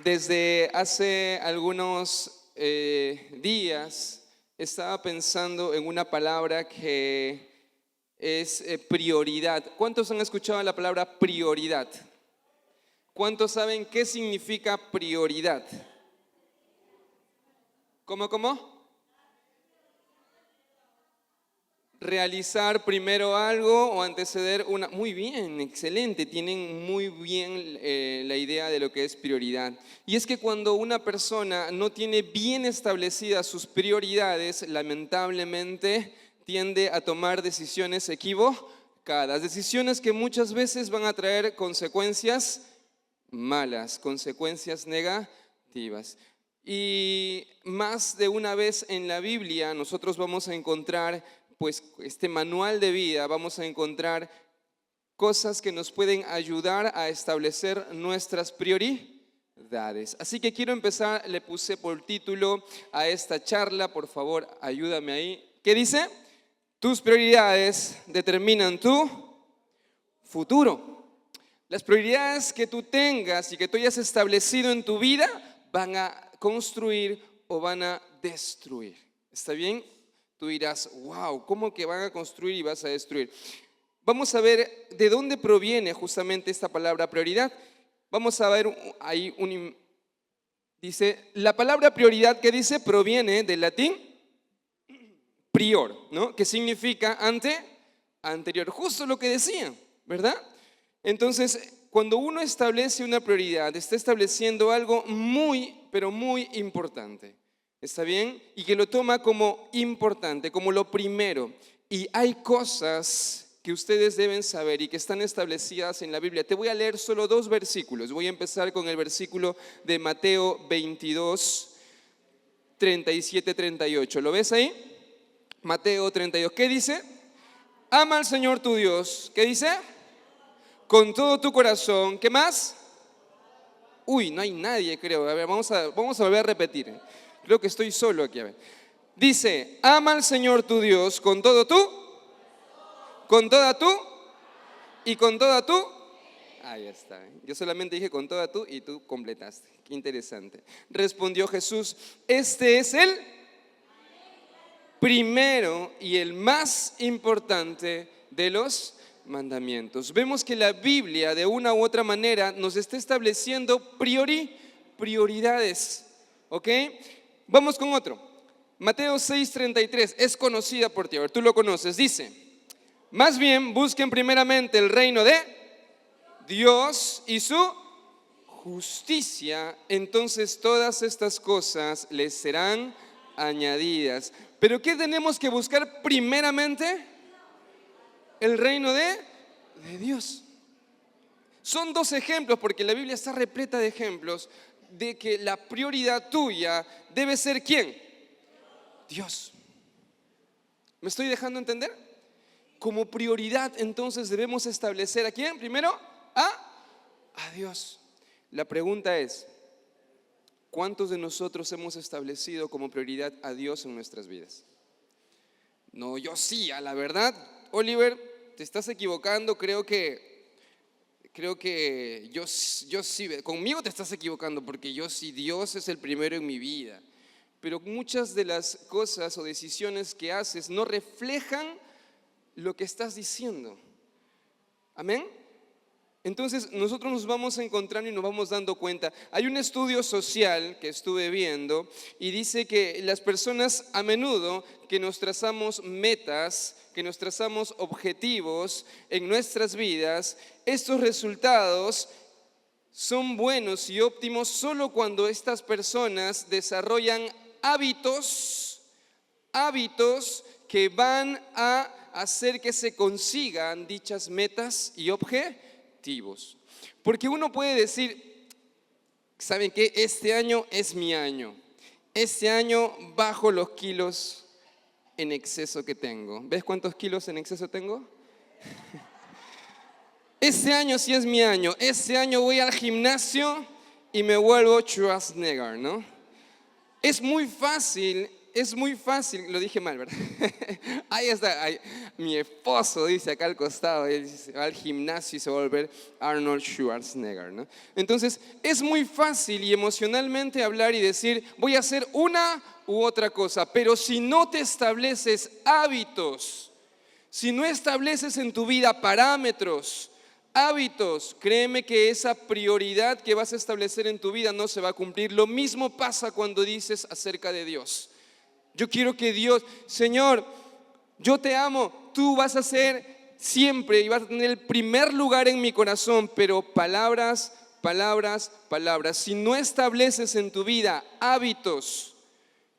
Desde hace algunos días estaba pensando en una palabra que es prioridad. ¿Cuántos han escuchado la palabra prioridad? ¿Cuántos saben qué significa prioridad? ¿Cómo? Realizar primero algo o anteceder una. Muy bien, excelente, tienen muy bien la idea de lo que es prioridad. Y es que cuando una persona no tiene bien establecidas sus prioridades, lamentablemente tiende a tomar decisiones equivocadas, decisiones que muchas veces van a traer consecuencias malas, consecuencias negativas. Y más de una vez en la Biblia nosotros vamos a encontrar pues este manual de vida, vamos a encontrar cosas que nos pueden ayudar a establecer nuestras prioridades. Así que quiero empezar, le puse por título a esta charla, por favor, ayúdame ahí. ¿Qué dice? Tus prioridades determinan tu futuro. Las prioridades que tú tengas y que tú hayas establecido en tu vida van a construir o van a destruir. ¿Está bien? Tú dirás, wow, ¿cómo que van a construir y vas a destruir? Vamos a ver de dónde proviene justamente esta palabra prioridad. Vamos a ver ahí dice, la palabra prioridad que dice proviene del latín prior, ¿no? Que significa anterior, justo lo que decía, ¿verdad? Entonces, cuando uno establece una prioridad, está estableciendo algo muy, pero muy importante. ¿Está bien? Y que lo toma como importante, como lo primero. Y hay cosas que ustedes deben saber y que están establecidas en la Biblia. Te voy a leer solo 2 versículos. Voy a empezar con el versículo de Mateo 22, 37, 38. ¿Lo ves ahí? Mateo 32. ¿Qué dice? Ama al Señor tu Dios. ¿Qué dice? Con todo tu corazón. ¿Qué más? Uy, no hay nadie, creo. A ver, vamos a volver a repetir. Creo que estoy solo aquí. A ver. Dice, ama al Señor tu Dios con todo tú, con toda tú y con toda tú. Ahí está. Yo solamente dije con toda tú y tú completaste. Qué interesante. Respondió Jesús, este es el primero y el más importante de los mandamientos. Vemos que la Biblia de una u otra manera nos está estableciendo prioridades. ¿Ok? Vamos con otro. Mateo 6:33 es conocida por ti. A ver, tú lo conoces. Dice, más bien busquen primeramente el reino de Dios y su justicia, entonces todas estas cosas les serán añadidas. ¿Pero qué tenemos que buscar primeramente? El reino de Dios. Son 2 ejemplos, porque la Biblia está repleta de ejemplos de que la prioridad tuya debe ser ¿quién? Dios. ¿Me estoy dejando entender? Como prioridad entonces debemos establecer ¿a quién? Primero a Dios. La pregunta es, ¿cuántos de nosotros hemos establecido como prioridad a Dios en nuestras vidas? No, yo sí, a la verdad, Oliver, te estás equivocando, creo que yo sí, conmigo te estás equivocando porque yo sí, Dios es el primero en mi vida. Pero muchas de las cosas o decisiones que haces no reflejan lo que estás diciendo. ¿Amén? Entonces nosotros nos vamos encontrando y nos vamos dando cuenta. Hay un estudio social que estuve viendo y dice que las personas a menudo que nos trazamos metas, que nos trazamos objetivos en nuestras vidas, estos resultados son buenos y óptimos solo cuando estas personas desarrollan hábitos que van a hacer que se consigan dichas metas y objetivos. Porque uno puede decir, ¿saben qué? Este año es mi año. Este año bajo los kilos en exceso que tengo. ¿Ves cuántos kilos en exceso tengo? Este año sí es mi año. Este año voy al gimnasio y me vuelvo Schwarzenegger, ¿no? Es muy fácil es muy fácil, lo dije mal, ¿verdad? Ahí está, mi esposo dice acá al costado, él dice, va al gimnasio y se va a volver Arnold Schwarzenegger, ¿no? Entonces, es muy fácil y emocionalmente hablar y decir, voy a hacer una u otra cosa, pero si no te estableces hábitos, si no estableces en tu vida parámetros, hábitos, créeme que esa prioridad que vas a establecer en tu vida no se va a cumplir. Lo mismo pasa cuando dices acerca de Dios. Yo quiero que Dios, Señor, yo te amo, tú vas a ser siempre y vas a tener el primer lugar en mi corazón, pero palabras, palabras, palabras. Si no estableces en tu vida hábitos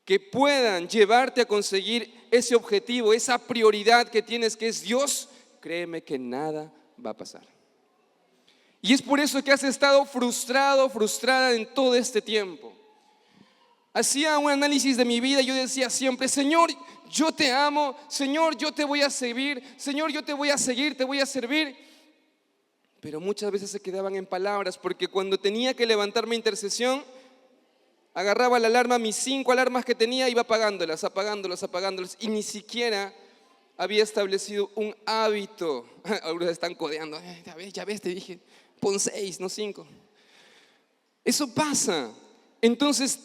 que puedan llevarte a conseguir ese objetivo, esa prioridad que tienes, que es Dios, créeme que nada va a pasar. Y es por eso que has estado frustrado, frustrada en todo este tiempo. Hacía un análisis de mi vida y yo decía siempre, Señor, yo te amo, Señor, yo te voy a servir, Señor, yo te voy a seguir, te voy a servir. Pero muchas veces se quedaban en palabras, porque cuando tenía que levantarme intercesión, agarraba la alarma, mis 5 alarmas que tenía, iba apagándolas, y ni siquiera había establecido un hábito. Algunos están codeando, ya ves, te dije, pon 6, no 5. Eso pasa. Entonces,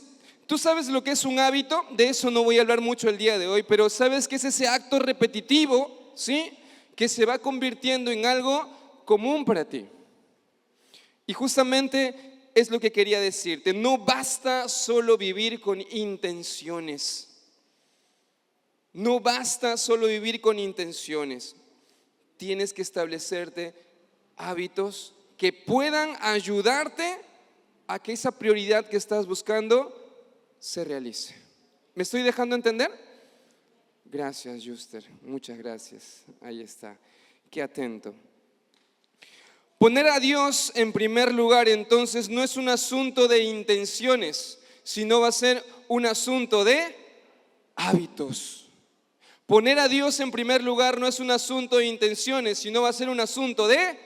¿tú sabes lo que es un hábito? De eso no voy a hablar mucho el día de hoy, pero ¿sabes qué es ese acto repetitivo, sí? Que se va convirtiendo en algo común para ti. Y justamente es lo que quería decirte. No basta solo vivir con intenciones. No basta solo vivir con intenciones. Tienes que establecerte hábitos que puedan ayudarte a que esa prioridad que estás buscando se realice. ¿Me estoy dejando entender? Gracias, Juster. Muchas gracias. Ahí está. Qué atento. Poner a Dios en primer lugar, entonces, no es un asunto de intenciones, sino va a ser un asunto de hábitos. Poner a Dios en primer lugar no es un asunto de intenciones, sino va a ser un asunto de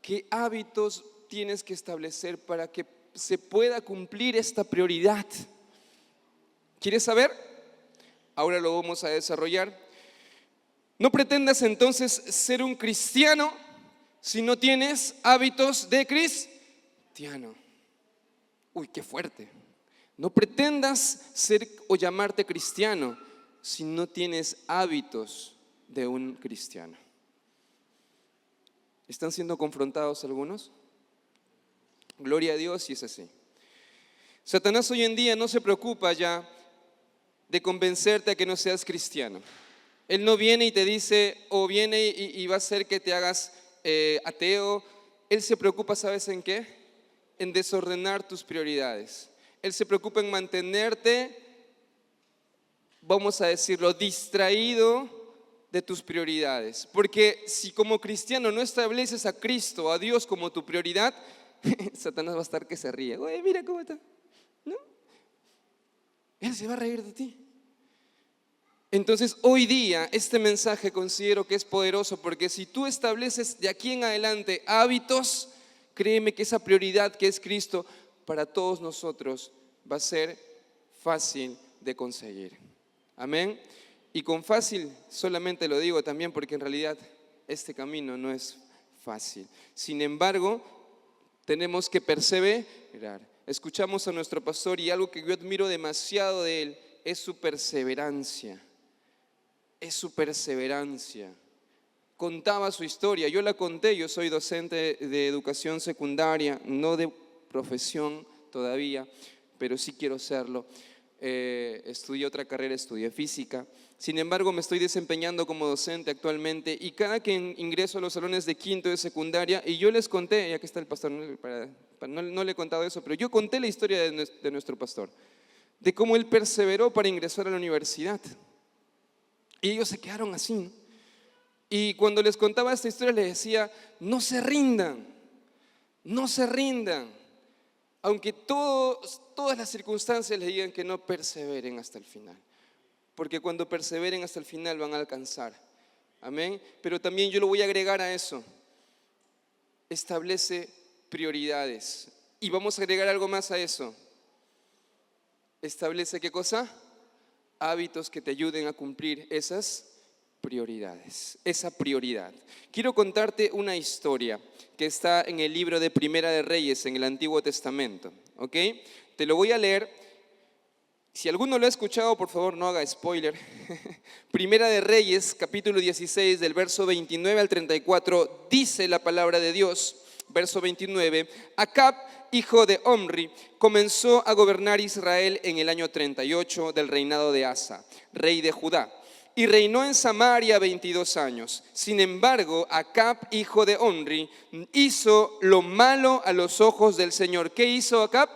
qué hábitos tienes que establecer para que se pueda cumplir esta prioridad. ¿Quieres saber? Ahora lo vamos a desarrollar. No pretendas entonces ser un cristiano si no tienes hábitos de cristiano. Uy, qué fuerte. No pretendas ser o llamarte cristiano si no tienes hábitos de un cristiano. ¿Están siendo confrontados algunos? Gloria a Dios si es así. Satanás hoy en día no se preocupa ya de convencerte a que no seas cristiano. Él no viene y te dice, o viene y va a hacer que te hagas ateo. Él se preocupa, ¿sabes en qué? En desordenar tus prioridades. Él se preocupa en mantenerte, vamos a decirlo, distraído de tus prioridades. Porque si como cristiano no estableces a Cristo, a Dios como tu prioridad, Satanás va a estar que se ríe. Oye, mira cómo está. ¿No? Él se va a reír de ti. Entonces, hoy día, este mensaje considero que es poderoso, porque si tú estableces de aquí en adelante hábitos, créeme que esa prioridad que es Cristo para todos nosotros va a ser fácil de conseguir. Amén. Y con fácil solamente lo digo también porque en realidad este camino no es fácil. Sin embargo, tenemos que perseverar. Escuchamos a nuestro pastor y algo que yo admiro demasiado de él es su perseverancia. Es su perseverancia. Contaba su historia, yo la conté, yo soy docente de educación secundaria, no de profesión todavía, pero sí quiero serlo. Estudié otra carrera, estudié física. Sin embargo, me estoy desempeñando como docente actualmente y cada que ingreso a los salones de quinto de secundaria, y yo les conté, ya que está el pastor, no le he contado eso, pero yo conté la historia de nuestro pastor, de cómo él perseveró para ingresar a la universidad. Y ellos se quedaron así, ¿no? Y cuando les contaba esta historia les decía, no se rindan, no se rindan. Aunque todas las circunstancias les digan que no perseveren hasta el final. Porque cuando perseveren hasta el final van a alcanzar. Amén. Pero también yo lo voy a agregar a eso. Establece prioridades. Y vamos a agregar algo más a eso. Establece ¿qué cosa? hábitos que te ayuden a cumplir esas prioridades, esa prioridad. Quiero contarte una historia que está en el libro de Primera de Reyes, en el Antiguo Testamento, ¿ok? Te lo voy a leer. Si alguno lo ha escuchado, por favor, no haga spoiler. Primera de Reyes, capítulo 16, del verso 29 al 34, dice la palabra de Dios, verso 29, Acab, hijo de Omri, comenzó a gobernar Israel en el año 38 del reinado de Asa, rey de Judá, y reinó en Samaria 22 años. Sin embargo, Acab, hijo de Omri, hizo lo malo a los ojos del Señor. ¿Qué hizo Acab?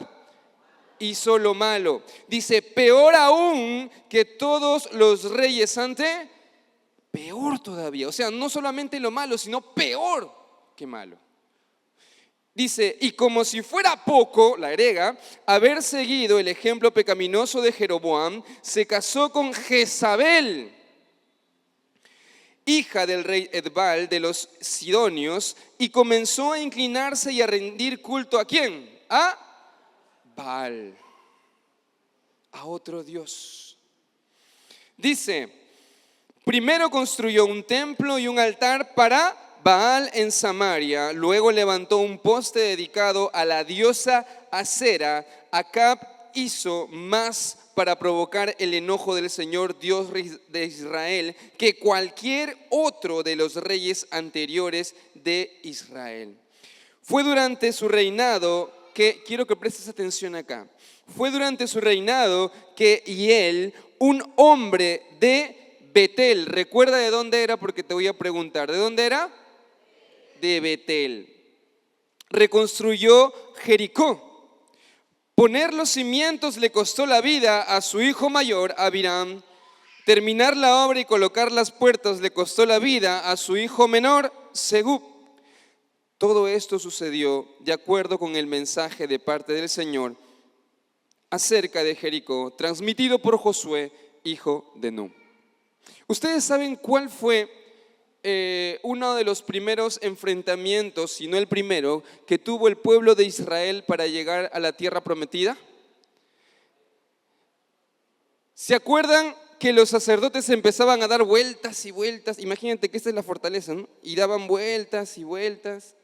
Hizo lo malo. Dice, peor aún que todos los reyes ante, peor todavía. O sea, no solamente lo malo, sino peor que malo. Dice, y como si fuera poco, la agrega, haber seguido el ejemplo pecaminoso de Jeroboam, se casó con Jezabel, hija del rey Edbal de los Sidonios, y comenzó a inclinarse y a rendir culto ¿a quién? A Baal, a otro Dios. Dice, primero construyó un templo y un altar para Baal en Samaria, luego levantó un poste dedicado a la diosa Acera. Acab hizo más para provocar el enojo del Señor Dios de Israel que cualquier otro de los reyes anteriores de Israel. Fue durante su reinado que, quiero que prestes atención acá, fue durante su reinado que Hiel, un hombre de Betel, recuerda de dónde era porque te voy a preguntar, ¿de dónde era? De Betel. Reconstruyó Jericó. Poner los cimientos le costó la vida a su hijo mayor, Abiram. Terminar la obra y colocar las puertas le costó la vida a su hijo menor, Segub. Todo esto sucedió de acuerdo con el mensaje de parte del Señor acerca de Jericó, transmitido por Josué, hijo de Nun. ¿Ustedes saben cuál fue uno de los primeros enfrentamientos, si no el primero, que tuvo el pueblo de Israel para llegar a la tierra prometida? ¿Se acuerdan que los sacerdotes empezaban a dar vueltas y vueltas? Imagínate que esta es la fortaleza, ¿no? Y daban vueltas y vueltas.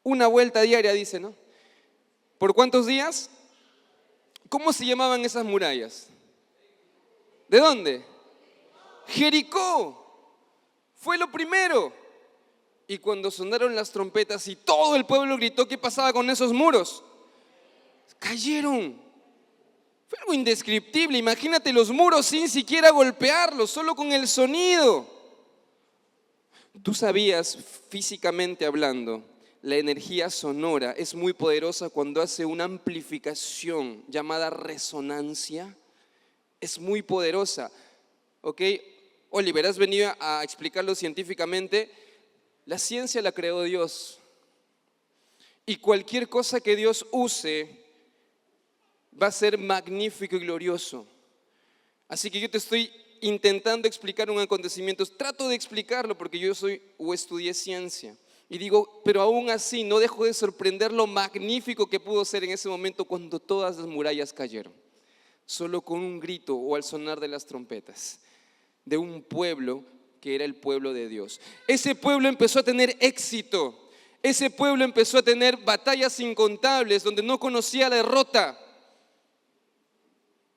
Una vuelta diaria, dice, ¿no? ¿Por cuántos días? ¿Cómo se llamaban esas murallas? ¿De dónde? Jericó. Fue lo primero. Y cuando sonaron las trompetas y todo el pueblo gritó, ¿qué pasaba con esos muros? Cayeron. Fue algo indescriptible. Imagínate los muros sin siquiera golpearlos, solo con el sonido. Tú sabías, físicamente hablando, la energía sonora es muy poderosa cuando hace una amplificación llamada resonancia. Es muy poderosa. ¿Ok? Oliver, has venido a explicarlo científicamente. La ciencia la creó Dios. Y cualquier cosa que Dios use va a ser magnífico y glorioso. Así que yo te estoy intentando explicar un acontecimiento. Trato de explicarlo porque yo soy o estudié ciencia. Y digo, pero aún así no dejo de sorprender lo magnífico que pudo ser en ese momento cuando todas las murallas cayeron. Solo con un grito o al sonar de las trompetas de un pueblo que era el pueblo de Dios. Ese pueblo empezó a tener éxito. Ese pueblo empezó a tener batallas incontables donde no conocía la derrota.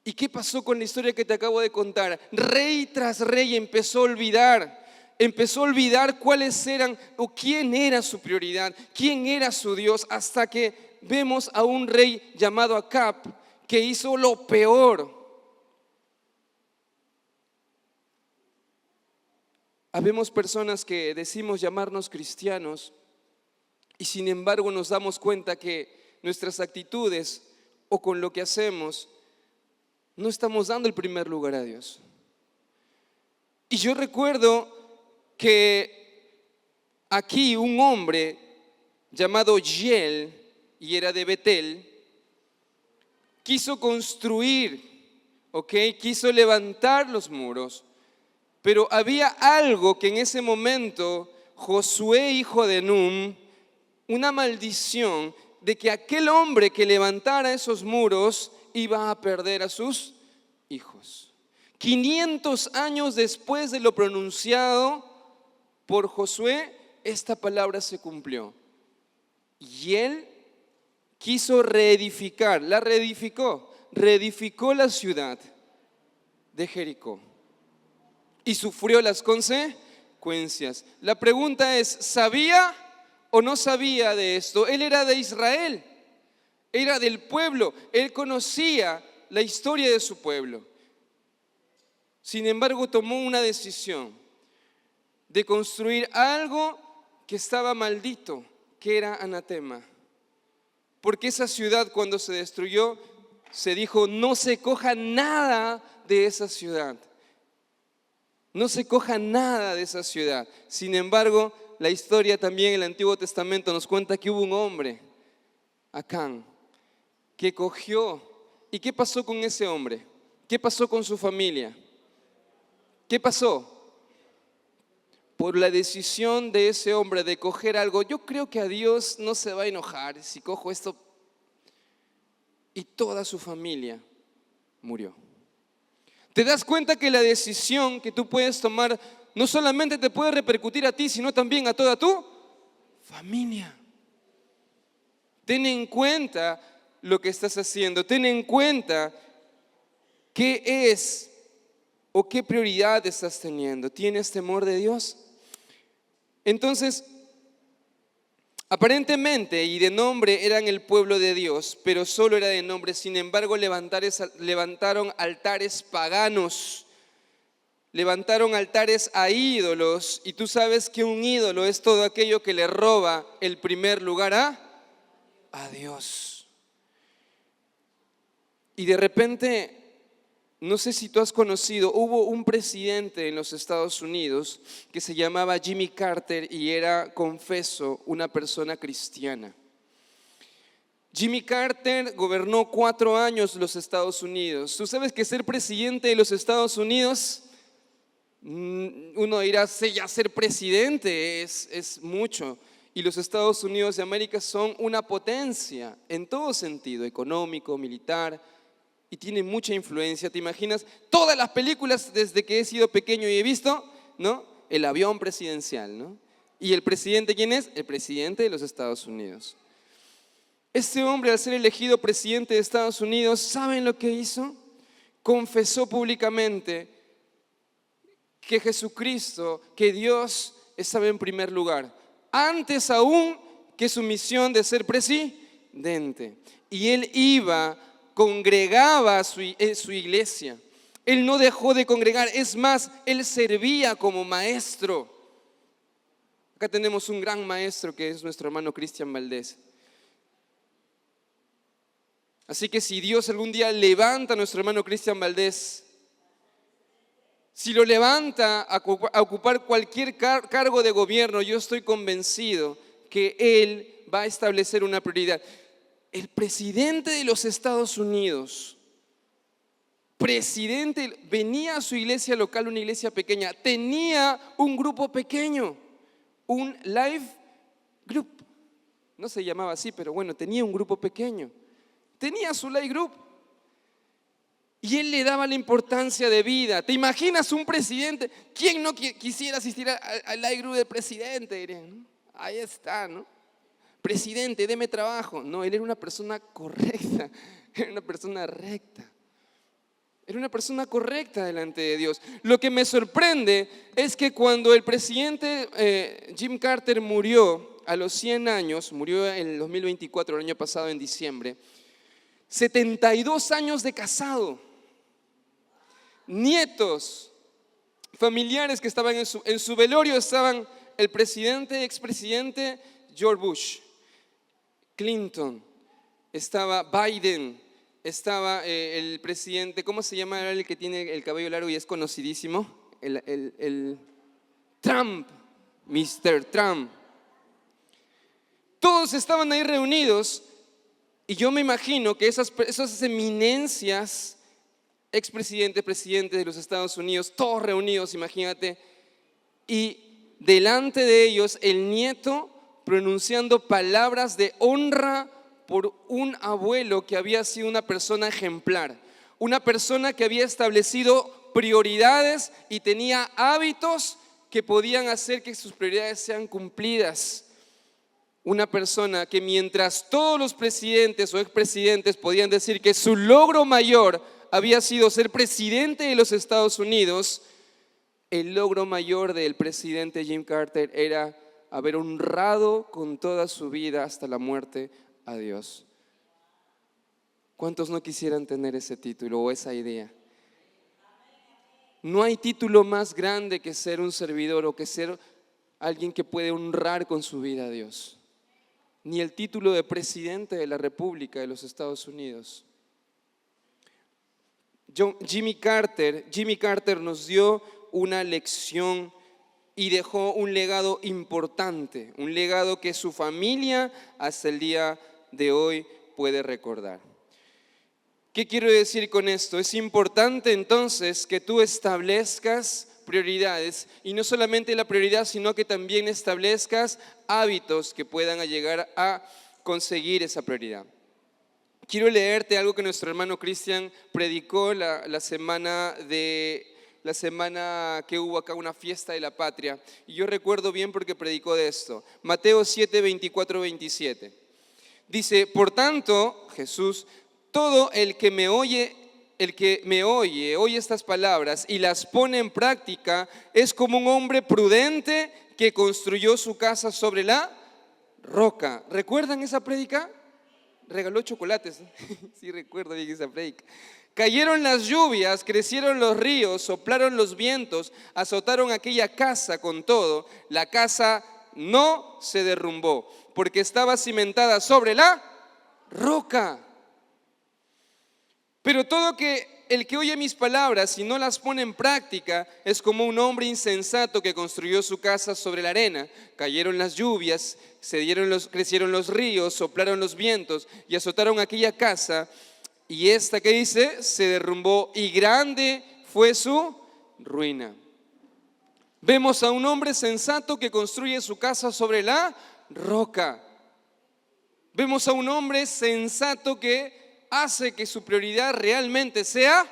¿Y qué pasó con la historia que te acabo de contar? Rey tras rey empezó a olvidar cuáles eran o quién era su prioridad, quién era su Dios, hasta que vemos a un rey llamado Acab que hizo lo peor. Habemos personas que decimos llamarnos cristianos y sin embargo nos damos cuenta que nuestras actitudes o con lo que hacemos no estamos dando el primer lugar a Dios. Y yo recuerdo que aquí un hombre llamado Hiel, y era de Betel, quiso construir, quiso levantar los muros, pero había algo que en ese momento Josué, hijo de Nun, una maldición de que aquel hombre que levantara esos muros iba a perder a sus hijos. 500 años después de lo pronunciado por Josué, esta palabra se cumplió. Y él quiso reedificar, reedificó la ciudad de Jericó y sufrió las consecuencias. La pregunta es, ¿sabía o no sabía de esto? Él era de Israel, era del pueblo, él conocía la historia de su pueblo. Sin embargo, tomó una decisión de construir algo que estaba maldito, que era anatema. Porque esa ciudad, cuando se destruyó, se dijo, no se coja nada de esa ciudad. No se coja nada de esa ciudad. Sin embargo, la historia también en el Antiguo Testamento nos cuenta que hubo un hombre, Acán, que cogió. ¿Y qué pasó con ese hombre? ¿Qué pasó con su familia? ¿Qué pasó? Por la decisión de ese hombre de coger algo, yo creo que a Dios no se va a enojar si cojo esto. Y toda su familia murió. ¿Te das cuenta que la decisión que tú puedes tomar no solamente te puede repercutir a ti, sino también a toda tu familia? Ten en cuenta lo que estás haciendo. Ten en cuenta qué es o qué prioridad estás teniendo. ¿Tienes temor de Dios? Entonces, aparentemente y de nombre eran el pueblo de Dios, pero solo era de nombre. Sin embargo, levantaron altares paganos, levantaron altares a ídolos. Y tú sabes que un ídolo es todo aquello que le roba el primer lugar a Dios. Y de repente, no sé si tú has conocido, hubo un presidente en los Estados Unidos que se llamaba Jimmy Carter y era, confeso, una persona cristiana. Jimmy Carter gobernó 4 años los Estados Unidos. Tú sabes que ser presidente de los Estados Unidos, uno dirá, ya ser presidente es mucho. Y los Estados Unidos de América son una potencia en todo sentido, económico, militar. Y tiene mucha influencia. ¿Te imaginas? Todas las películas desde que he sido pequeño y he visto, ¿no? El avión presidencial, ¿no? ¿Y el presidente quién es? El presidente de los Estados Unidos. Este hombre, al ser elegido presidente de Estados Unidos, ¿saben lo que hizo? Confesó públicamente que Jesucristo, que Dios estaba en primer lugar, antes aún que su misión de ser presidente. Y él congregaba su iglesia. Él no dejó de congregar, es más, él servía como maestro. Acá tenemos un gran maestro que es nuestro hermano Cristian Valdés. Así que si Dios algún día levanta a nuestro hermano Cristian Valdés, si lo levanta a ocupar cualquier cargo de gobierno, yo estoy convencido que él va a establecer una prioridad. El presidente de los Estados Unidos, venía a su iglesia local, una iglesia pequeña, tenía un grupo pequeño, un life group. No se llamaba así, pero bueno, tenía un grupo pequeño. Tenía su life group. Y él le daba la importancia de vida. ¿Te imaginas un presidente? ¿Quién no quisiera asistir al life group del presidente? Dirían, ¿no? Ahí está, ¿no? Presidente, deme trabajo. No, él era una persona correcta, era una persona recta. Era una persona correcta delante de Dios. Lo que me sorprende es que cuando el presidente Jim Carter murió a los 100 años, murió en el 2024, el año pasado en diciembre, 72 años de casado, nietos, familiares que estaban en su velorio, estaban el presidente, expresidente George Bush, Clinton, estaba Biden, estaba el presidente, ¿cómo se llama el que tiene el cabello largo y es conocidísimo? El Trump, Mr. Trump. Todos estaban ahí reunidos y yo me imagino que esas eminencias, expresidentes, presidentes de los Estados Unidos, todos reunidos, imagínate, y delante de ellos el nieto pronunciando palabras de honra por un abuelo que había sido una persona ejemplar, una persona que había establecido prioridades y tenía hábitos que podían hacer que sus prioridades sean cumplidas. Una persona que mientras todos los presidentes o expresidentes podían decir que su logro mayor había sido ser presidente de los Estados Unidos, el logro mayor del presidente Jim Carter era haber honrado con toda su vida hasta la muerte a Dios. ¿Cuántos no quisieran tener ese título o esa idea? No hay título más grande que ser un servidor o que ser alguien que puede honrar con su vida a Dios. Ni el título de presidente de la República de los Estados Unidos. Jimmy Carter nos dio una lección y dejó un legado importante, un legado que su familia hasta el día de hoy puede recordar. ¿Qué quiero decir con esto? Es importante entonces que tú establezcas prioridades y no solamente la prioridad, sino que también establezcas hábitos que puedan llegar a conseguir esa prioridad. Quiero leerte algo que nuestro hermano Cristian predicó la semana que hubo acá una fiesta de la patria. Y yo recuerdo bien porque predicó de esto. Mateo 7, 24, 27. Dice, por tanto, Jesús, todo el que me oye estas palabras y las pone en práctica, es como un hombre prudente que construyó su casa sobre la roca. ¿Recuerdan esa prédica? Regaló chocolates. Sí, recuerdo bien esa prédica. Cayeron las lluvias, crecieron los ríos, soplaron los vientos, azotaron aquella casa con todo. La casa no se derrumbó, porque estaba cimentada sobre la roca. Pero el que oye mis palabras y no las pone en práctica es como un hombre insensato que construyó su casa sobre la arena. Cayeron las lluvias, crecieron los ríos, soplaron los vientos y azotaron aquella casa. Y esta, ¿qué dice? Se derrumbó y grande fue su ruina. Vemos a un hombre sensato que construye su casa sobre la roca. Vemos a un hombre sensato que hace que su prioridad realmente sea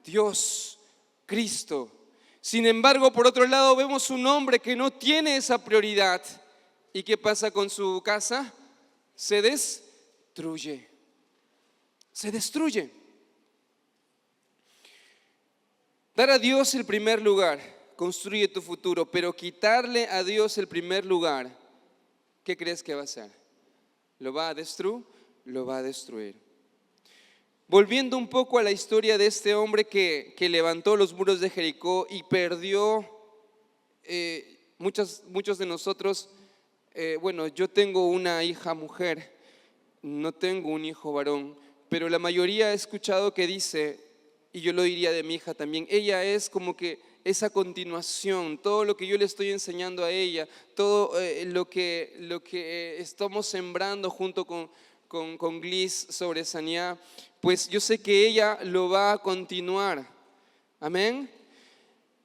Dios, Cristo. Sin embargo, por otro lado, vemos un hombre que no tiene esa prioridad. ¿Y qué pasa con su casa? Se destruye. Se destruye. Dar a Dios el primer lugar construye tu futuro, pero quitarle a Dios el primer lugar, ¿qué crees que va a hacer? ¿Lo va a destruir? Lo va a destruir. Volviendo un poco a la historia de este hombre que levantó los muros de Jericó y perdió, muchos de nosotros, yo tengo una hija mujer, no tengo un hijo varón, pero la mayoría he escuchado que dice, y yo lo diría de mi hija también, ella es como que esa continuación, todo lo que yo le estoy enseñando a ella, todo lo que estamos sembrando junto con Gliss sobre Saniá, pues yo sé que ella lo va a continuar. Amén.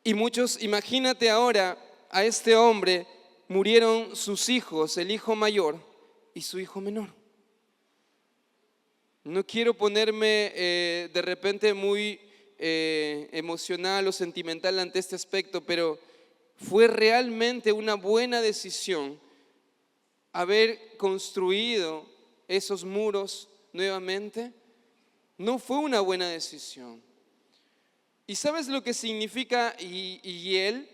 Y muchos, imagínate ahora, a este hombre murieron sus hijos, el hijo mayor y su hijo menor. No quiero ponerme de repente muy emocional o sentimental ante este aspecto, pero fue realmente una buena decisión haber construido esos muros nuevamente. No fue una buena decisión. ¿Y sabes lo que significa Yiel?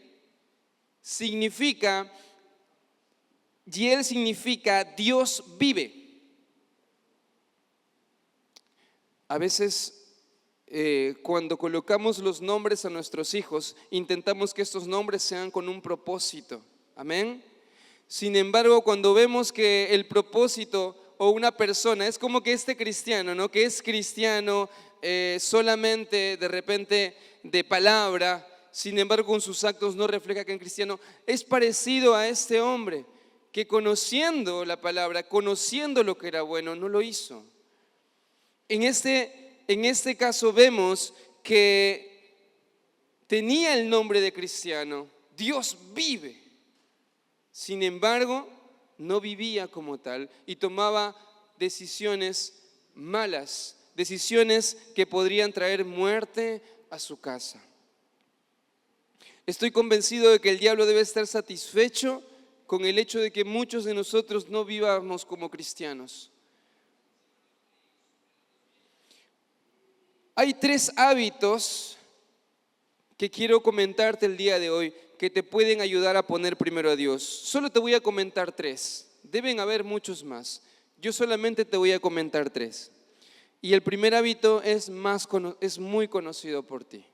Yiel significa Dios vive. A veces cuando colocamos los nombres a nuestros hijos, intentamos que estos nombres sean con un propósito. Amén. Sin embargo, cuando vemos que el propósito o una persona es como que este cristiano, ¿no? Que es cristiano solamente de repente de palabra, sin embargo con sus actos no refleja que es cristiano, es parecido a este hombre que conociendo la palabra, conociendo lo que era bueno, no lo hizo. En este caso vemos que tenía el nombre de cristiano, Dios vive. Sin embargo, no vivía como tal y tomaba decisiones malas, decisiones que podrían traer muerte a su casa. Estoy convencido de que el diablo debe estar satisfecho con el hecho de que muchos de nosotros no vivamos como cristianos. Hay 3 hábitos que quiero comentarte el día de hoy que te pueden ayudar a poner primero a Dios. Solo te voy a comentar 3. Deben haber muchos más. Yo solamente te voy a comentar 3. Y el primer hábito es muy conocido por ti.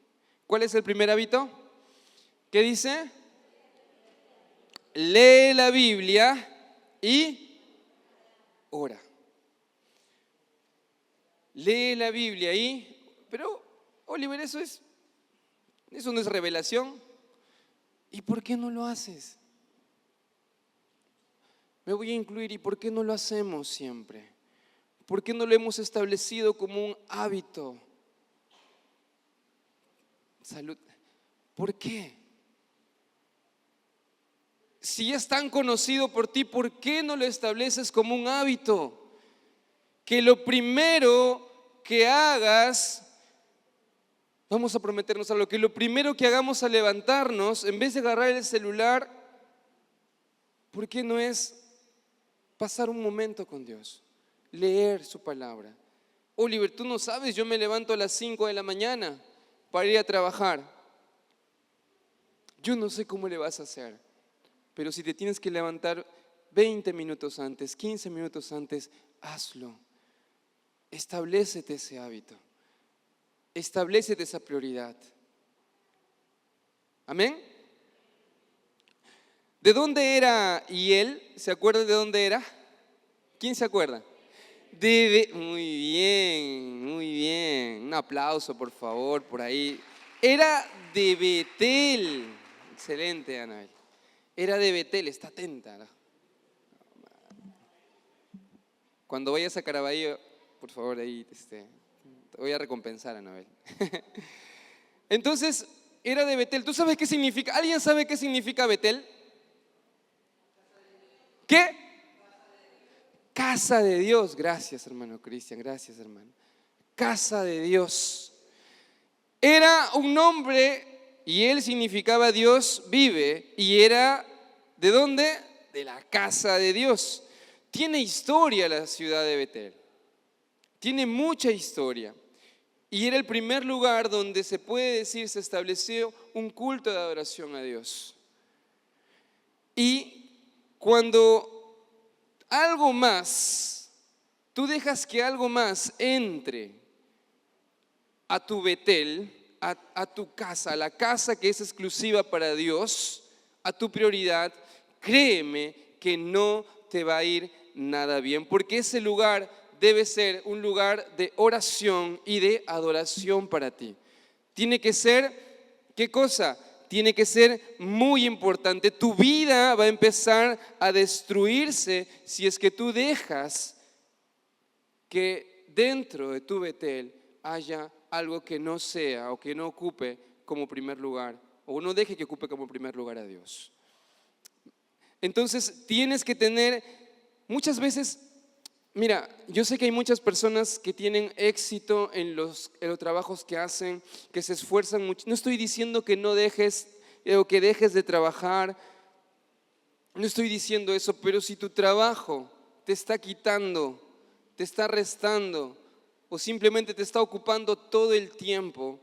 ¿Cuál es el primer hábito? ¿Qué dice? Lee la Biblia y ora. Lee la Biblia y... Pero, Oliver, eso no es revelación. ¿Y por qué no lo haces? Me voy a incluir. ¿Y por qué no lo hacemos siempre? ¿Por qué no lo hemos establecido como un hábito? Salud. ¿Por qué? Si es tan conocido por ti, ¿por qué no lo estableces como un hábito? Que lo primero que hagas, vamos a prometernos algo, que lo primero que hagamos al levantarnos, en vez de agarrar el celular, ¿por qué no es pasar un momento con Dios? Leer su palabra. Oliver, tú no sabes, yo me levanto a las 5 de la mañana para ir a trabajar. Yo no sé cómo le vas a hacer, pero si te tienes que levantar 20 minutos antes, 15 minutos antes, hazlo. Establécete ese hábito. Establécete esa prioridad. ¿Amén? ¿De dónde era Hiel? ¿Se acuerda de dónde era? ¿Quién se acuerda? Muy bien, muy bien. Un aplauso, por favor, por ahí. Era de Betel. Excelente, Anabel. Era de Betel, está atenta, ¿no? Cuando vayas a Caraballo, por favor, ahí te voy a recompensar, Anabel. Entonces, era de Betel. ¿Tú sabes qué significa? ¿Alguien sabe qué significa Betel? ¿Qué? Casa de Dios. Gracias, hermano Cristian, gracias, hermano. Casa de Dios. Era un nombre y él significaba Dios vive y era, ¿de dónde? De la casa de Dios. Tiene historia la ciudad de Betel. Tiene mucha historia. Y era el primer lugar donde se puede decir se estableció un culto de adoración a Dios. Y cuando algo más, tú dejas que algo más entre a tu Betel, a tu casa, a la casa que es exclusiva para Dios, a tu prioridad, créeme que no te va a ir nada bien, porque ese lugar debe ser un lugar de oración y de adoración para ti. Tiene que ser, ¿qué cosa? Tiene que ser muy importante. Tu vida va a empezar a destruirse si es que tú dejas que dentro de tu Betel haya algo que no sea o que no ocupe como primer lugar, o no deje que ocupe como primer lugar a Dios. Entonces tienes que tener, muchas veces, mira, yo sé que hay muchas personas que tienen éxito en los trabajos que hacen, que se esfuerzan mucho. No estoy diciendo que no dejes o que dejes de trabajar, no estoy diciendo eso, pero si tu trabajo te está quitando, te está restando o simplemente te está ocupando todo el tiempo,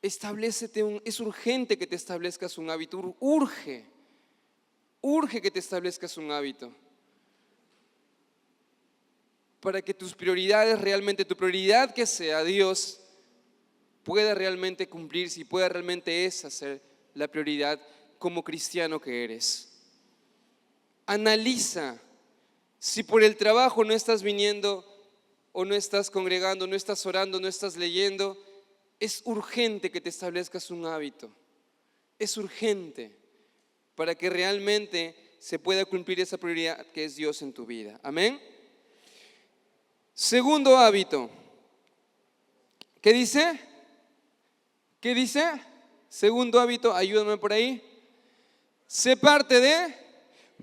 es urgente que te establezcas un hábito, urge que te establezcas un hábito para que tus prioridades realmente, tu prioridad que sea Dios, pueda realmente cumplirse y pueda realmente esa ser la prioridad como cristiano que eres. Analiza si por el trabajo no estás viniendo o no estás congregando, no estás orando, no estás leyendo. Es urgente que te establezcas un hábito. Es urgente para que realmente se pueda cumplir esa prioridad que es Dios en tu vida. Amén. Segundo hábito. ¿Qué dice? ¿Qué dice? Segundo hábito, ayúdame por ahí. Sé parte de,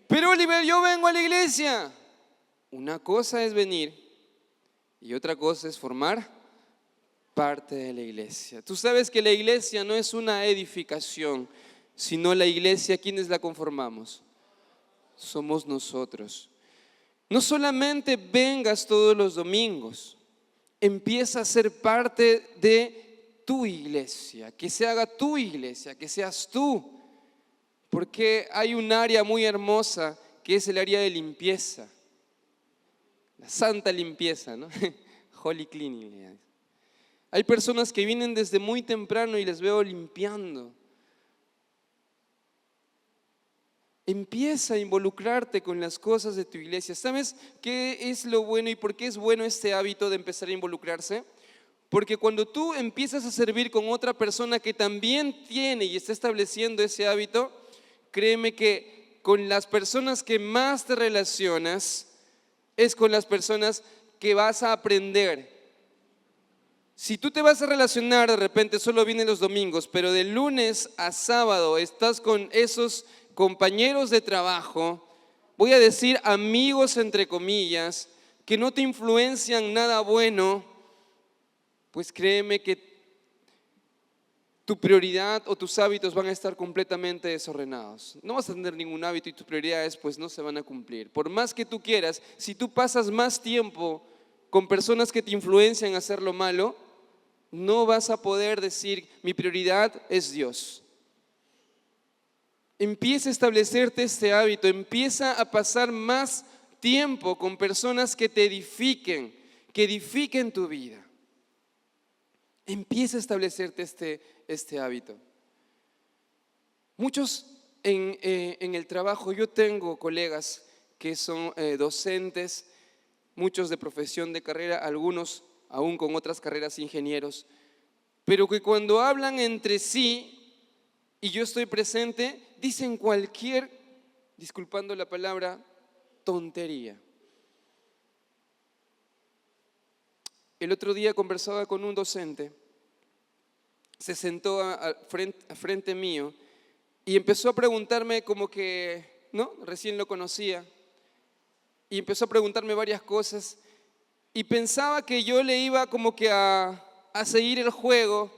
pero Oliver, yo vengo a la iglesia. Una cosa es venir y otra cosa es formar parte de la iglesia. Tú sabes que la iglesia no es una edificación, sino la iglesia, ¿quiénes la conformamos? Somos nosotros. No solamente vengas todos los domingos, empieza a ser parte de tu iglesia, que se haga tu iglesia, que seas tú, porque hay un área muy hermosa que es el área de limpieza, la santa limpieza, ¿no? Holy cleaning. Hay personas que vienen desde muy temprano y les veo limpiando. Empieza a involucrarte con las cosas de tu iglesia. ¿Sabes qué es lo bueno y por qué es bueno este hábito de empezar a involucrarse? Porque cuando tú empiezas a servir con otra persona que también tiene y está estableciendo ese hábito, créeme que con las personas que más te relacionas es con las personas que vas a aprender. Si tú te vas a relacionar, de repente solo vienes los domingos, pero de lunes a sábado estás con esos compañeros de trabajo, voy a decir amigos entre comillas, que no te influencian nada bueno, pues créeme que tu prioridad o tus hábitos van a estar completamente desordenados. No vas a tener ningún hábito y tus prioridades pues no se van a cumplir. Por más que tú quieras, si tú pasas más tiempo con personas que te influencian a hacer lo malo, no vas a poder decir mi prioridad es Dios. Empieza a establecerte este hábito, empieza a pasar más tiempo con personas que te edifiquen, que edifiquen tu vida. Empieza a establecerte este hábito. Muchos en el trabajo, yo tengo colegas que son docentes, muchos de profesión de carrera, algunos aún con otras carreras ingenieros, pero que cuando hablan entre sí y yo estoy presente, dicen cualquier, disculpando la palabra, tontería. El otro día conversaba con un docente, se sentó frente mío y empezó a preguntarme como que, ¿no? Recién lo conocía, y empezó a preguntarme varias cosas y pensaba que yo le iba como que a seguir el juego,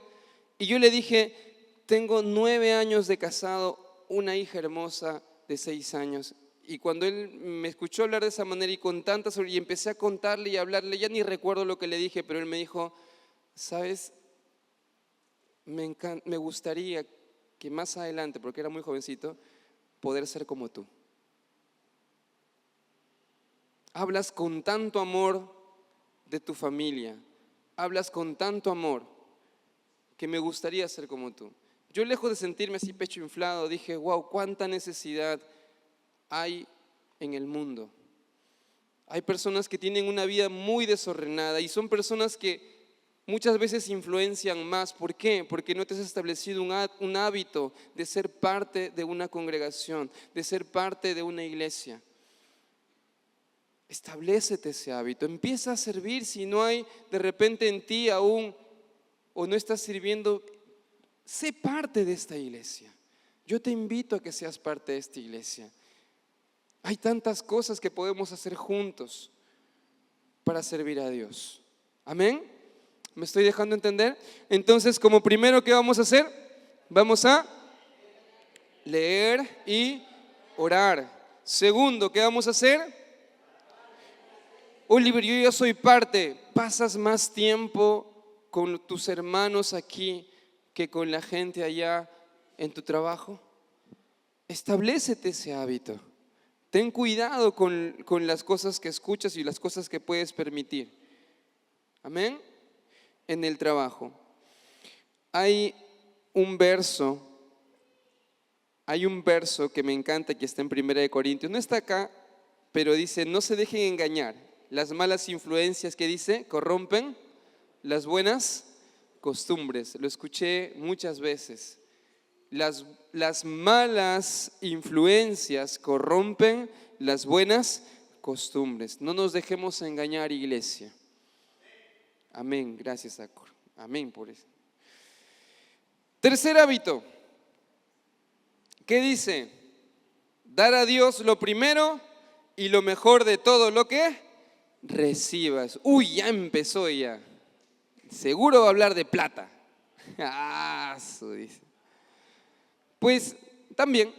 y yo le dije, tengo 9 años de casado, una hija hermosa de 6 años. Y cuando él me escuchó hablar de esa manera y con tantas, y empecé a contarle y a hablarle, ya ni recuerdo lo que le dije, pero él me dijo, ¿sabes? Me gustaría que más adelante, porque era muy jovencito, poder ser como tú. Hablas con tanto amor de tu familia, hablas con tanto amor que me gustaría ser como tú. Yo, lejos de sentirme así pecho inflado, dije, wow, cuánta necesidad hay en el mundo. Hay personas que tienen una vida muy desordenada y son personas que muchas veces influencian más. ¿Por qué? Porque no te has establecido un hábito de ser parte de una congregación, de ser parte de una iglesia. Establécete ese hábito, empieza a servir. Si no hay de repente en ti aún o no estás sirviendo, sé parte de esta iglesia. Yo te invito a que seas parte de esta iglesia. Hay tantas cosas que podemos hacer juntos para servir a Dios. Amén. ¿Me estoy dejando entender? Entonces, como primero, ¿qué vamos a hacer? Vamos a leer y orar. Segundo, ¿qué vamos a hacer? Oliver, yo ya soy parte. ¿Pasas más tiempo con tus hermanos aquí que con la gente allá en tu trabajo? Establécete ese hábito. Ten cuidado con las cosas que escuchas y las cosas que puedes permitir. Amén. En el trabajo. Hay un verso que me encanta, que está en 1 Corintios. No está acá, pero dice, no se dejen engañar. Las malas influencias, que dice, corrompen las buenas costumbres. Lo escuché muchas veces. Las malas influencias corrompen las buenas costumbres. No nos dejemos engañar, iglesia. Amén, gracias Acor. Amén por eso. Tercer hábito. ¿Qué dice? Dar a Dios lo primero y lo mejor de todo lo que recibas. Uy, ya empezó ya. Seguro va a hablar de plata. Ah, eso dice. Pues también,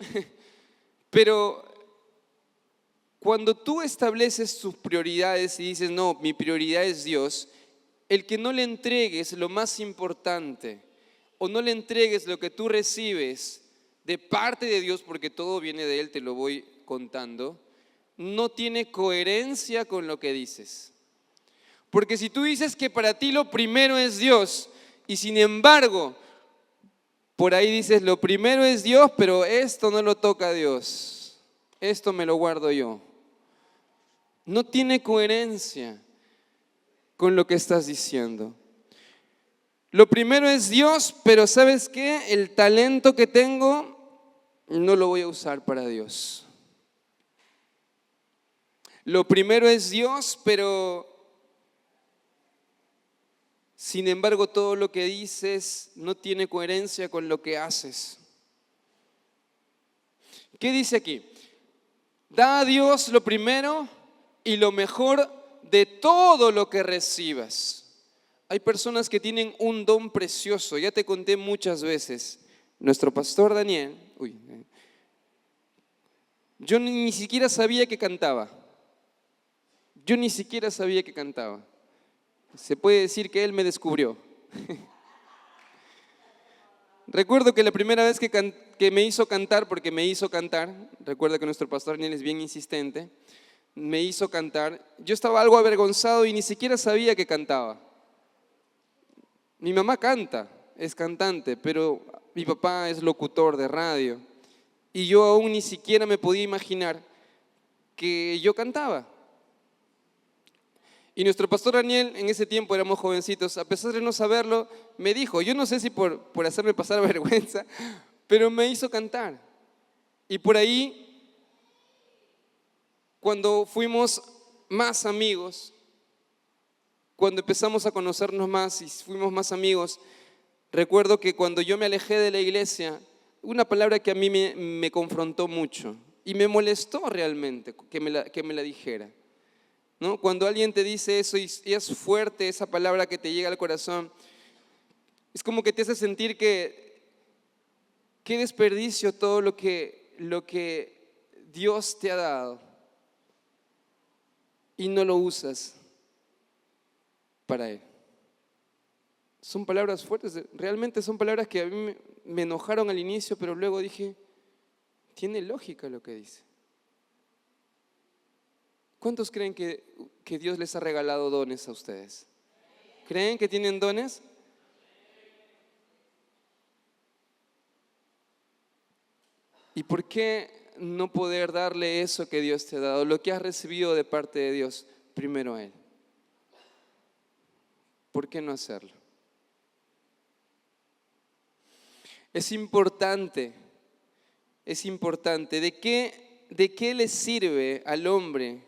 pero cuando tú estableces tus prioridades y dices, no, mi prioridad es Dios, el que no le entregues lo más importante o no le entregues lo que tú recibes de parte de Dios, porque todo viene de Él, te lo voy contando, no tiene coherencia con lo que dices. Porque si tú dices que para ti lo primero es Dios y sin embargo por ahí dices lo primero es Dios, pero esto no lo toca Dios, esto me lo guardo yo, no tiene coherencia con lo que estás diciendo. Lo primero es Dios, pero ¿sabes qué? El talento que tengo no lo voy a usar para Dios. Lo primero es Dios, pero sin embargo todo lo que dices no tiene coherencia con lo que haces. ¿Qué dice aquí? Da a Dios lo primero y lo mejor de todo lo que recibas. Hay personas que tienen un don precioso, ya te conté muchas veces. Nuestro pastor Daniel, yo ni siquiera sabía que cantaba. Yo ni siquiera sabía que cantaba. Se puede decir que él me descubrió. Recuerdo que la primera vez que me hizo cantar, porque me hizo cantar, recuerda que nuestro pastor Daniel es bien insistente, me hizo cantar, yo estaba algo avergonzado y ni siquiera sabía que cantaba. Mi mamá canta, es cantante, pero mi papá es locutor de radio y yo aún ni siquiera me podía imaginar que yo cantaba. Y nuestro pastor Daniel, en ese tiempo éramos jovencitos, a pesar de no saberlo, me dijo, yo no sé si por hacerme pasar vergüenza, pero me hizo cantar. Y por ahí, cuando fuimos más amigos, cuando empezamos a conocernos más y fuimos más amigos, recuerdo que cuando yo me alejé de la iglesia, una palabra que a mí me confrontó mucho y me molestó realmente que me la dijera. ¿No? Cuando alguien te dice eso y es fuerte esa palabra que te llega al corazón, es como que te hace sentir que qué desperdicio todo lo que Dios te ha dado y no lo usas para Él. Son palabras fuertes, realmente son palabras que a mí me enojaron al inicio, pero luego dije, tiene lógica lo que dice. ¿Cuántos creen que Dios les ha regalado dones a ustedes? ¿Creen que tienen dones? ¿Y por qué no poder darle eso que Dios te ha dado, lo que has recibido de parte de Dios, primero a Él? ¿Por qué no hacerlo? Es importante. ¿De qué le sirve al hombre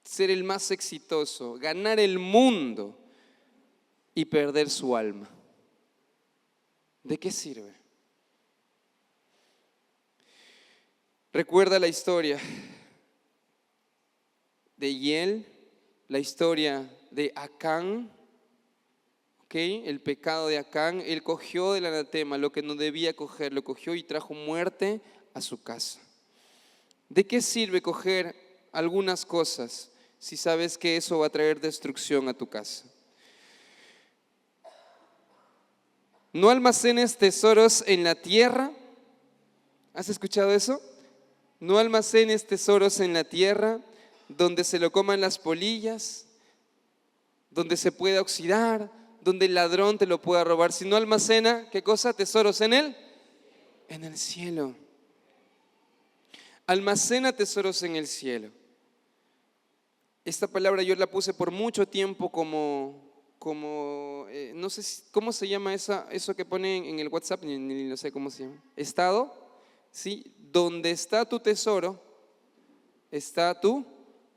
ser el más exitoso, ganar el mundo y perder su alma? ¿De qué sirve? Recuerda la historia de Hiel, la historia de Acán, ¿okay? El pecado de Acán. Él cogió del anatema lo que no debía coger, lo cogió y trajo muerte a su casa. ¿De qué sirve coger algunas cosas si sabes que eso va a traer destrucción a tu casa? No almacenes tesoros en la tierra. ¿Has escuchado eso? No almacenes tesoros en la tierra donde se lo coman las polillas, donde se pueda oxidar, donde el ladrón te lo pueda robar. Si no almacena, ¿qué cosa? Tesoros en él, en el cielo. Almacena tesoros en el cielo. Esta palabra yo la puse por mucho tiempo no sé cómo se llama eso que ponen en el WhatsApp, ni lo sé cómo se llama. Estado, ¿sí? Donde está tu tesoro, está tu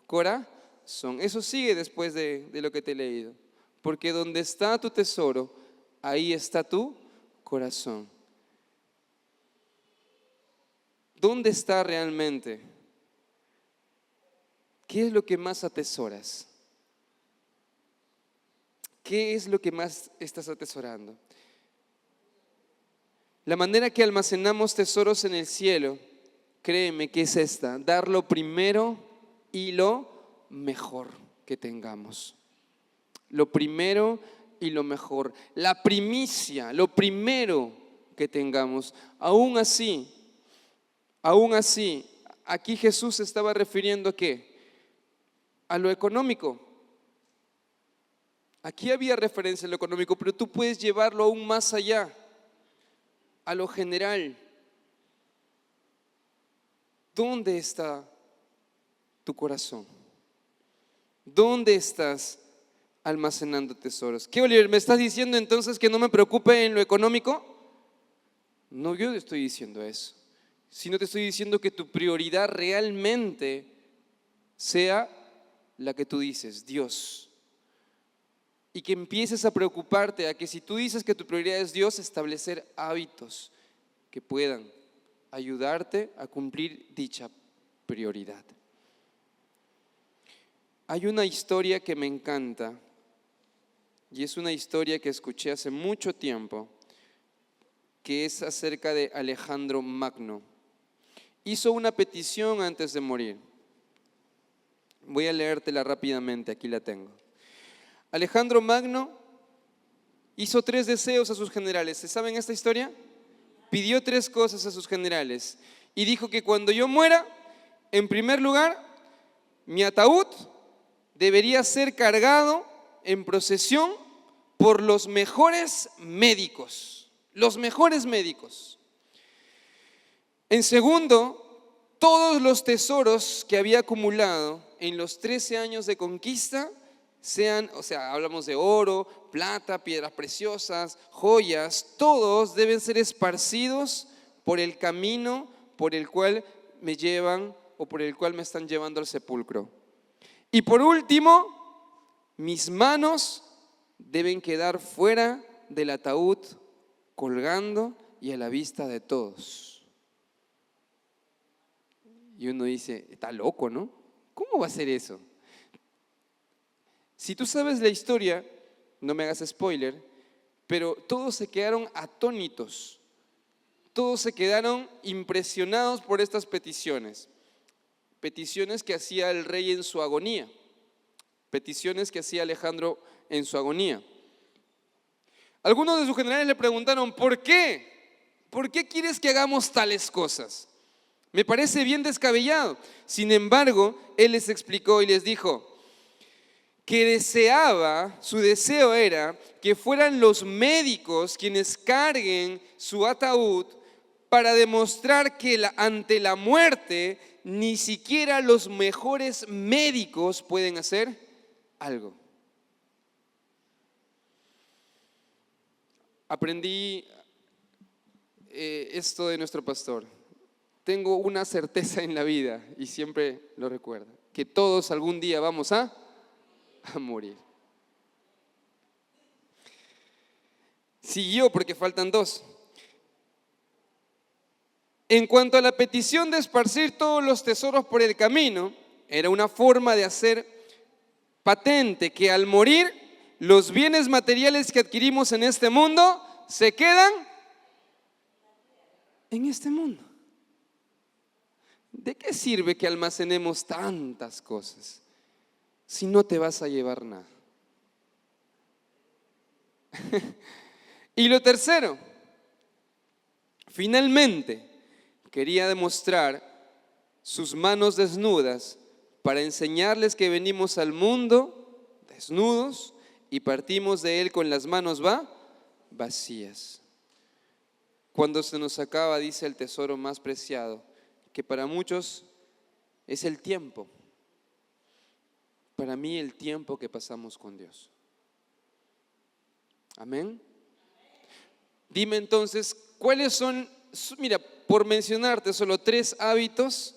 corazón. Eso sigue después de lo que te he leído. Porque donde está tu tesoro, ahí está tu corazón. ¿Dónde está realmente? ¿Qué es lo que más atesoras? ¿qué es lo que más estás atesorando? La manera que almacenamos tesoros en el cielo, créeme que es esta: dar lo primero y lo mejor que tengamos. Lo primero y lo mejor. La primicia, lo primero que tengamos. Aún así, aquí Jesús se estaba refiriendo ¿a qué? A lo económico. Aquí había referencia a lo económico, pero tú puedes llevarlo aún más allá, a lo general. ¿Dónde está tu corazón? ¿Dónde estás almacenando tesoros? ¿Qué, Oliver? ¿Me estás diciendo entonces que no me preocupe en lo económico? No, yo te estoy diciendo eso. Sino te estoy diciendo que tu prioridad realmente sea la que tú dices, Dios. Y que empieces a preocuparte, a que si tú dices que tu prioridad es Dios, establecer hábitos que puedan ayudarte a cumplir dicha prioridad. Hay una historia que me encanta, y es una historia que escuché hace mucho tiempo, que es acerca de Alejandro Magno. Hizo una petición antes de morir. Voy a leértela rápidamente, aquí la tengo. Alejandro Magno hizo 3 deseos a sus generales. ¿Se saben esta historia? Pidió 3 cosas a sus generales y dijo que cuando yo muera, en primer lugar, mi ataúd debería ser cargado en procesión por los mejores médicos. Los mejores médicos. En segundo, todos los tesoros que había acumulado en los 13 años de conquista sean, hablamos de oro, plata, piedras preciosas, joyas, todos deben ser esparcidos por el camino por el cual me llevan o por el cual me están llevando al sepulcro. Y por último, mis manos deben quedar fuera del ataúd, colgando y a la vista de todos. Y uno dice, está loco, ¿no? ¿Cómo va a ser eso? Si tú sabes la historia, no me hagas spoiler, pero todos se quedaron atónitos, todos se quedaron impresionados por estas peticiones que hacía el rey en su agonía, peticiones que hacía Alejandro en su agonía. Algunos de sus generales le preguntaron, ¿por qué? ¿Por qué quieres que hagamos tales cosas? Me parece bien descabellado. Sin embargo, él les explicó y les dijo que su deseo era que fueran los médicos quienes carguen su ataúd para demostrar que ante la muerte ni siquiera los mejores médicos pueden hacer algo. Aprendí esto de nuestro pastor. Tengo una certeza en la vida y siempre lo recuerdo, que todos algún día vamos a morir. Siguió porque faltan 2. En cuanto a la petición de esparcir todos los tesoros por el camino, era una forma de hacer patente que al morir los bienes materiales que adquirimos en este mundo se quedan en este mundo. ¿De qué sirve que almacenemos tantas cosas si no te vas a llevar nada? Y lo tercero, finalmente, quería demostrar sus manos desnudas para enseñarles que venimos al mundo desnudos y partimos de él con las manos vacías. Cuando se nos acaba, dice, el tesoro más preciado, que para muchos es el tiempo. Para mí, el tiempo que pasamos con Dios. Amén. Dime entonces, ¿cuáles son? Mira, por mencionarte solo 3 hábitos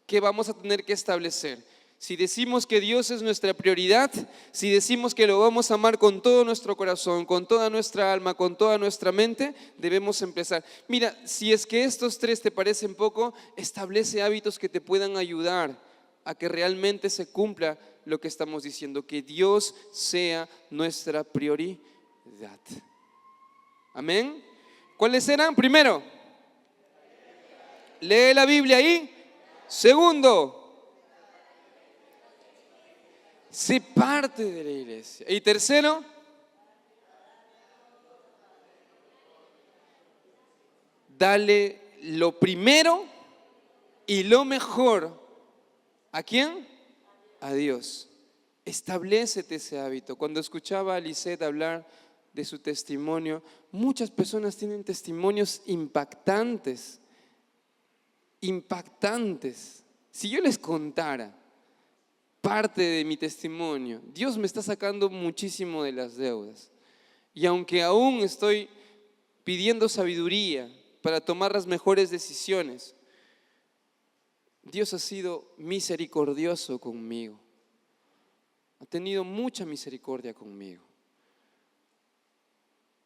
que vamos a tener que establecer. Si decimos que Dios es nuestra prioridad, si decimos que lo vamos a amar con todo nuestro corazón, con toda nuestra alma, con toda nuestra mente, debemos empezar. Mira, si es que estos 3 te parecen poco, establece hábitos que te puedan ayudar a que realmente se cumpla lo que estamos diciendo, que Dios sea nuestra prioridad. Amén. ¿Cuáles eran? Primero, lee la Biblia ahí. Segundo, sé parte de la iglesia. Y tercero, dale lo primero y lo mejor. ¿A quién? A Dios. Establécete ese hábito. Cuando escuchaba a Lisette hablar de su testimonio, muchas personas tienen testimonios impactantes. Impactantes. Si yo les contara parte de mi testimonio, Dios me está sacando muchísimo de las deudas. Y aunque aún estoy pidiendo sabiduría para tomar las mejores decisiones, Dios ha sido misericordioso conmigo. Ha tenido mucha misericordia conmigo.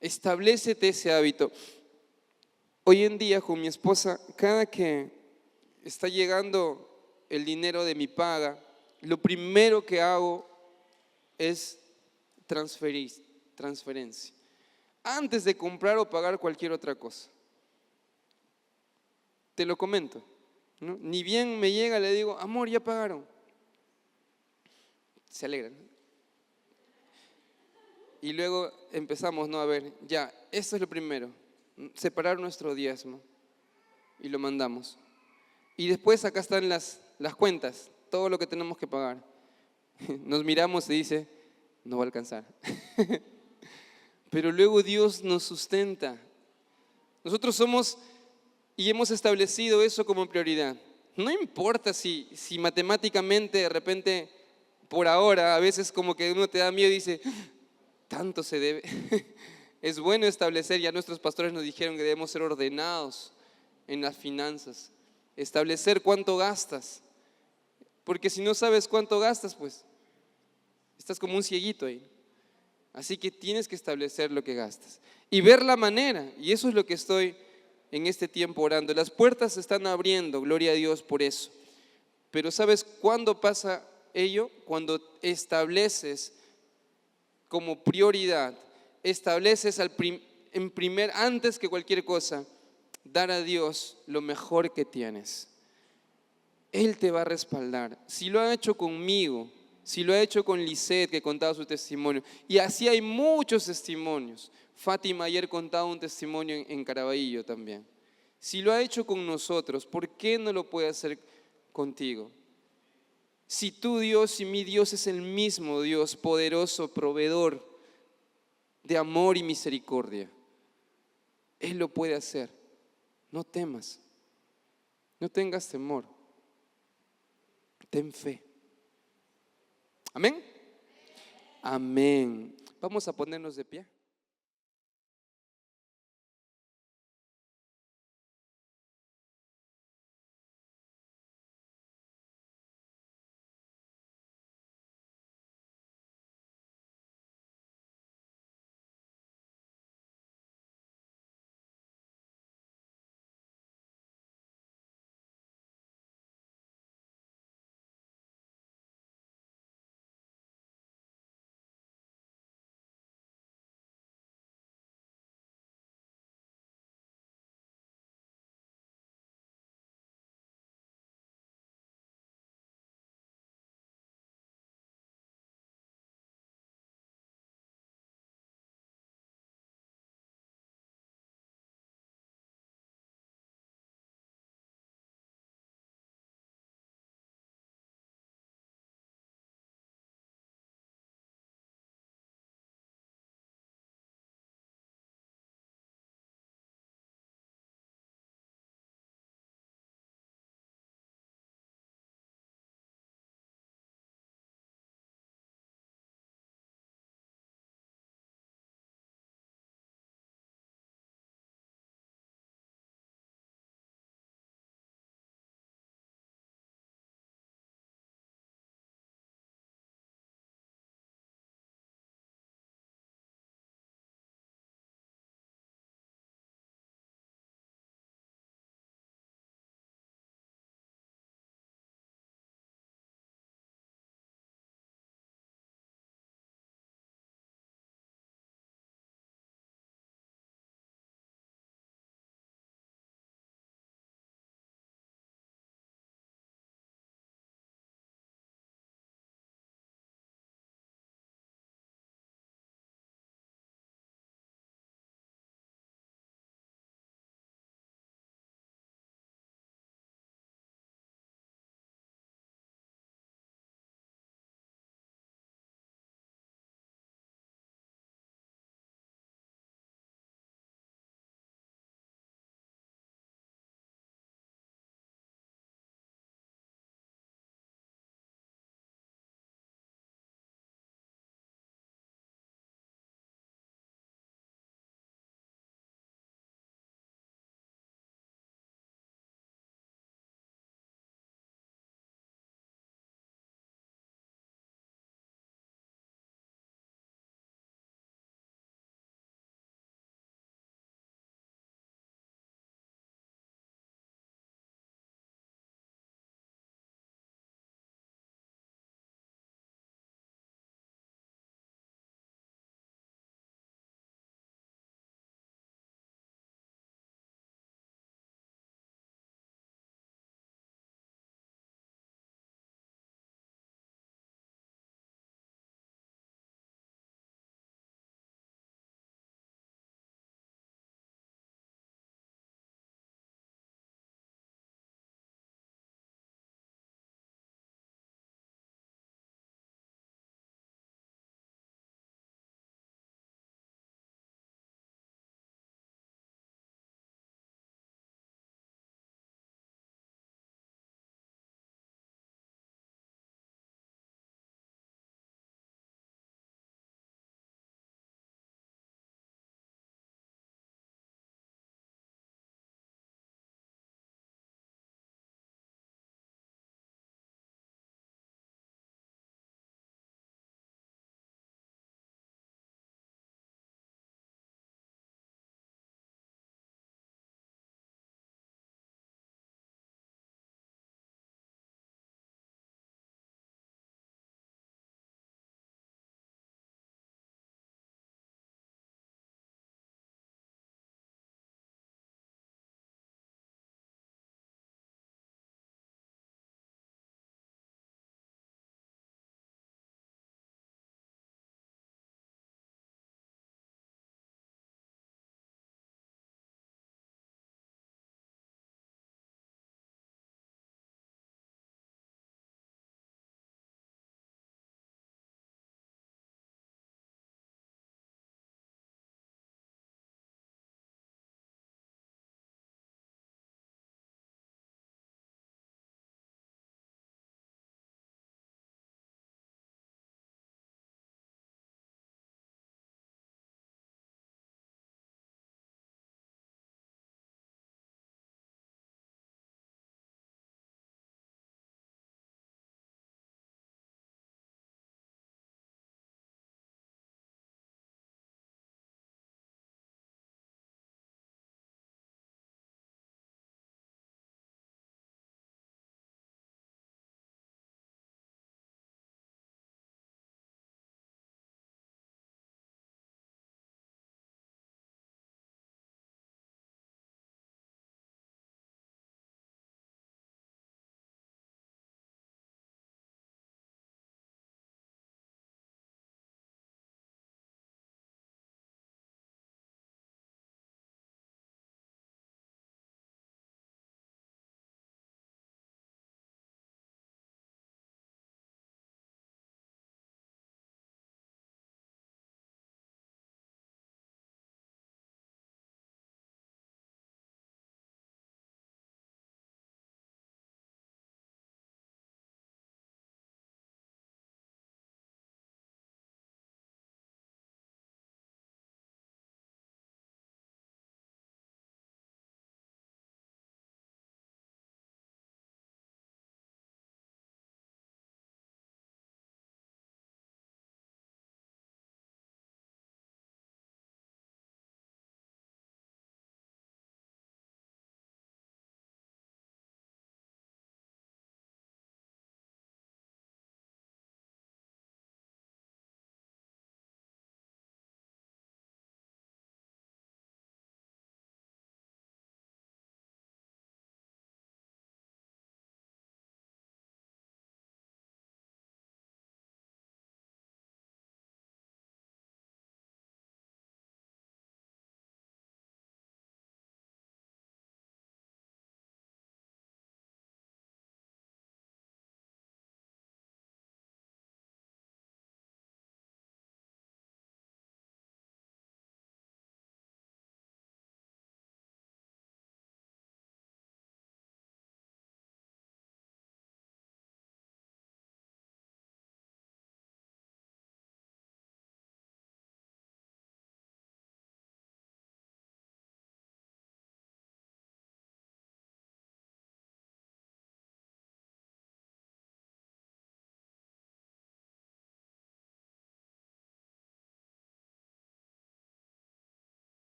Establécete ese hábito. Hoy en día con mi esposa, cada que está llegando el dinero de mi paga, lo primero que hago es transferencia, antes de comprar o pagar cualquier otra cosa. Te lo comento, ¿no? Ni bien me llega, le digo, amor, ya pagaron. Se alegran. Y luego empezamos, ¿no? A ver, ya, esto es lo primero, separar nuestro diezmo y lo mandamos. Y después acá están las cuentas, todo lo que tenemos que pagar. Nos miramos y dice, no va a alcanzar. Pero luego Dios nos sustenta. Nosotros somos y hemos establecido eso como prioridad. No importa si matemáticamente de repente, por ahora, a veces como que uno te da miedo y dice, tanto se debe. Es bueno establecer, ya nuestros pastores nos dijeron que debemos ser ordenados en las finanzas, establecer cuánto gastas, porque si no sabes cuánto gastas, pues estás como un cieguito ahí. Así que tienes que establecer lo que gastas y ver la manera, y eso es lo que estoy en este tiempo orando. Las puertas se están abriendo, gloria a Dios por eso. Pero ¿sabes cuándo pasa ello? Cuando estableces como prioridad, estableces antes que cualquier cosa, dar a Dios lo mejor que tienes. Él te va a respaldar. Si lo ha hecho conmigo, si lo ha hecho con Lisette, que contaba su testimonio, y así hay muchos testimonios. Fátima ayer contaba un testimonio en Caraballo también. Si lo ha hecho con nosotros, ¿por qué no lo puede hacer contigo? Si tu Dios y mi Dios es el mismo Dios, poderoso, proveedor de amor y misericordia, Él lo puede hacer. No temas, no tengas temor, ten fe. Amén. Amén. Vamos a ponernos de pie.